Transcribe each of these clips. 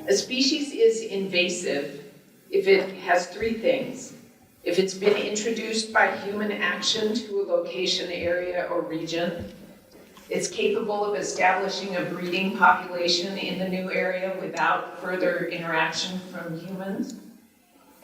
A species is invasive if it has three things. If it's been introduced by human action to a location, area, or region, it's capable of establishing a breeding population in the new area without further interaction from humans,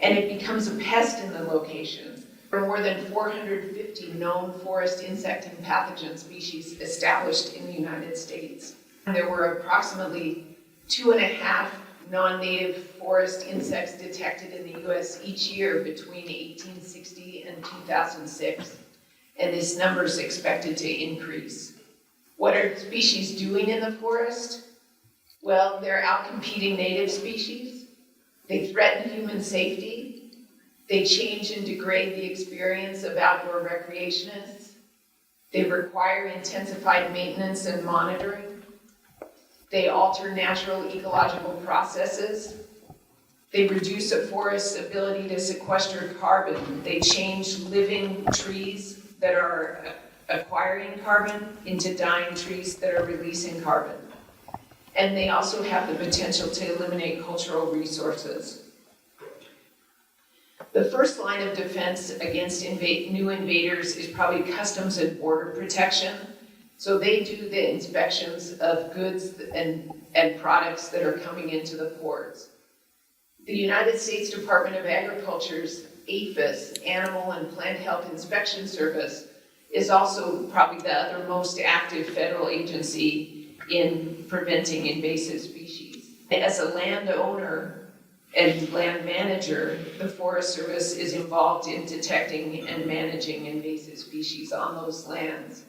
and it becomes a pest in the location. There are more than 450 known forest insect and pathogen species established in the United States. There were approximately 2.5 non-native forest insects detected in the US each year between 1860 and 2006, and this number is expected to increase. What are species doing in the forest? Well, they're outcompeting native species. They threaten human safety. They change and degrade the experience of outdoor recreationists. They require intensified maintenance and monitoring. They alter natural ecological processes. They reduce a forest's ability to sequester carbon. They change living trees that are acquiring carbon into dying trees that are releasing carbon. And they also have the potential to eliminate cultural resources. The first line of defense against new invaders is probably customs and border protection. So they do the inspections of goods and products that are coming into the ports. The United States Department of Agriculture's APHIS, Animal and Plant Health Inspection Service, is also probably the other most active federal agency in preventing invasive species. As a landowner and land manager, the Forest Service is involved in detecting and managing invasive species on those lands.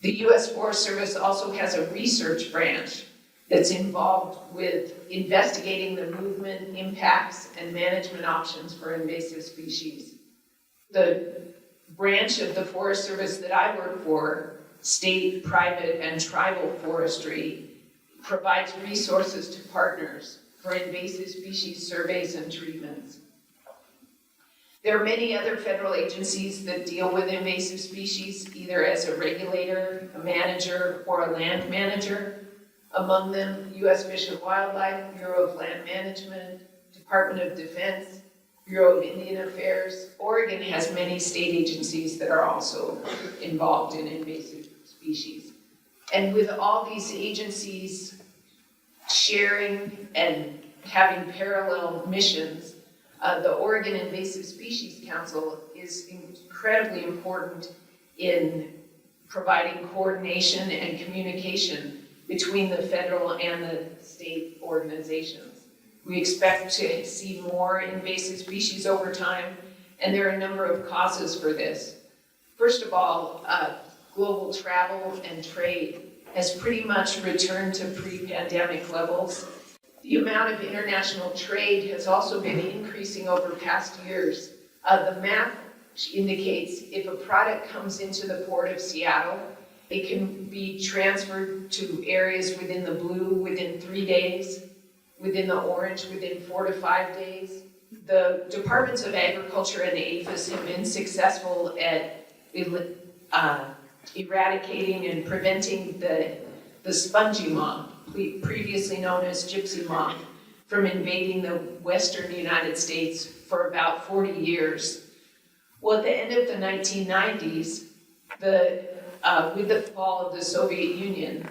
The U.S. Forest Service also has a research branch that's involved with investigating the movement, impacts, and management options for invasive species. The branch of the Forest Service that I work for, state, private, and tribal forestry, provides resources to partners for invasive species surveys and treatments. There are many other federal agencies that deal with invasive species, either as a regulator, a manager, or a land manager. Among them, U.S. Fish and Wildlife, Bureau of Land Management, Department of Defense, Bureau of Indian Affairs. Oregon has many state agencies that are also involved in invasive species. And with all these agencies sharing and having parallel missions, the Oregon Invasive Species Council is incredibly important in providing coordination and communication between the federal and the state organizations. We expect to see more invasive species over time, and there are a number of causes for this. First of all, global travel and trade has pretty much returned to pre-pandemic levels. The amount of international trade has also been increasing over past years. The map indicates if a product comes into the port of Seattle, it can be transferred to areas within the blue within 3 days, within the orange within 4 to 5 days. The Departments of Agriculture and the APHIS have been successful at eradicating and preventing the spongy moth, previously known as gypsy moth, from invading the western United States for about 40 years. Well, at the end of the 1990s, with the fall of the Soviet Union,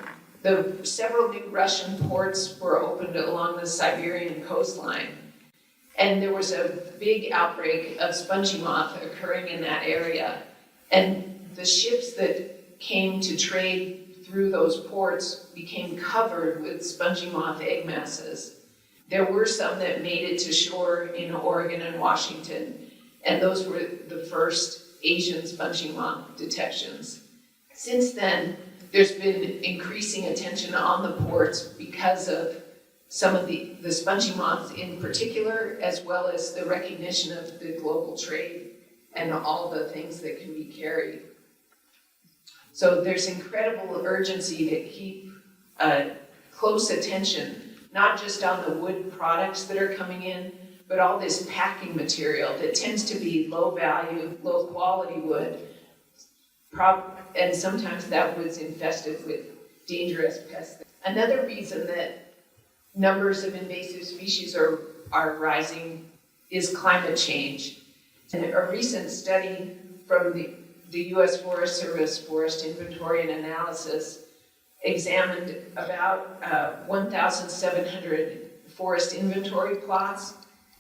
several new Russian ports were opened along the Siberian coastline. And there was a big outbreak of spongy moth occurring in that area. And the ships that came to trade through those ports became covered with spongy moth egg masses. There were some that made it to shore in Oregon and Washington, and those were the first Asian spongy moth detections. Since then, there's been increasing attention on the ports because of some of the spongy moths in particular, as well as the recognition of the global trade and all the things that can be carried. So there's incredible urgency to keep close attention, not just on the wood products that are coming in, but all this packing material that tends to be low value, low quality wood, and sometimes that wood's infested with dangerous pests. Another reason that numbers of invasive species are rising is climate change. And a recent study from the U.S. Forest Service Forest Inventory and Analysis examined about 1,700 forest inventory plots,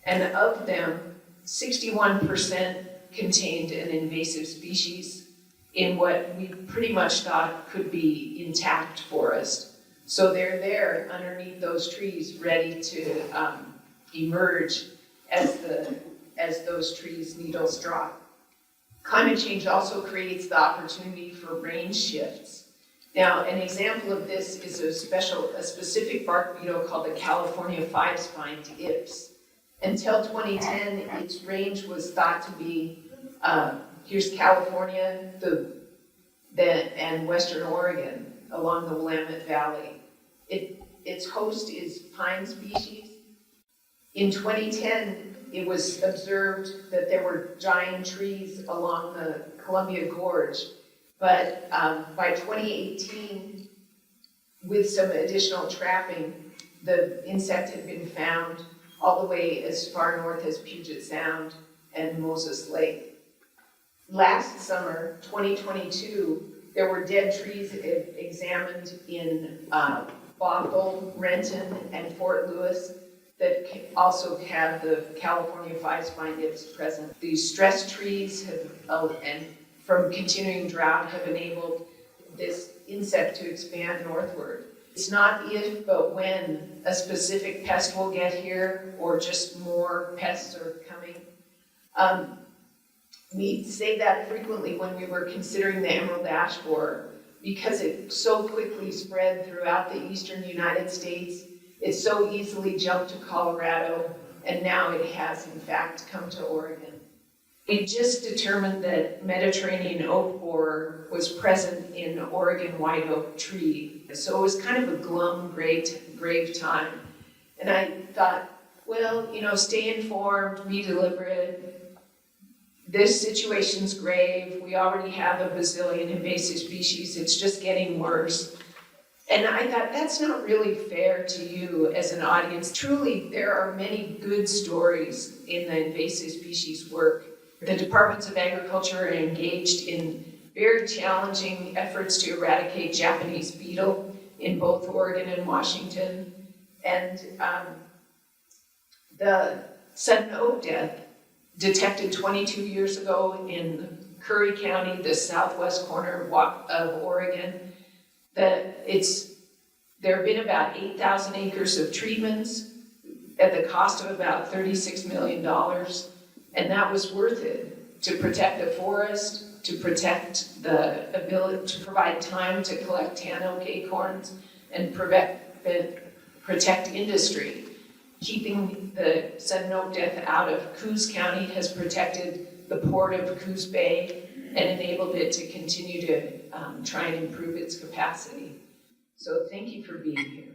and of them, 61% contained an invasive species in what we pretty much thought could be intact forest. So they're there underneath those trees, ready to emerge as those trees' needles drop. Climate change also creates the opportunity for range shifts. Now, an example of this is a specific bark beetle called the California five-spined ips. Until 2010, its range was thought to be, here's California, and Western Oregon along the Willamette Valley. Its host is pine species. In 2010, it was observed that there were giant trees along the Columbia Gorge, but by 2018, with some additional trapping, the insect had been found all the way as far north as Puget Sound and Moses Lake. Last summer, 2022, there were dead trees examined in Bothell, Renton, and Fort Lewis that also have the California five-spined ips present. These stressed trees and from continuing drought have enabled this insect to expand northward. It's not if, but when a specific pest will get here or just more pests are coming. We say that frequently when we were considering the emerald ash borer because it so quickly spread throughout the eastern United States. It so easily jumped to Colorado, and now it has in fact come to Oregon. We just determined that Mediterranean oak borer was present in Oregon white oak tree. So it was kind of a glum, grave time. And I thought, well, stay informed, be deliberate. This situation's grave. We already have a bazillion invasive species. It's just getting worse. And I thought, that's not really fair to you as an audience. Truly, there are many good stories in the invasive species work. The departments of agriculture are engaged in very challenging efforts to eradicate Japanese beetle in both Oregon and Washington. And the sudden oak death detected 22 years ago in Curry County, the southwest corner of Oregon, there have been about 8,000 acres of treatments at the cost of about $36 million. And that was worth it to protect the forest, to protect the ability to provide time to collect tan oak acorns, and protect industry. Keeping the sudden oak death out of Coos County has protected the port of Coos Bay and enabled it to continue to try and improve its capacity. So thank you for being here.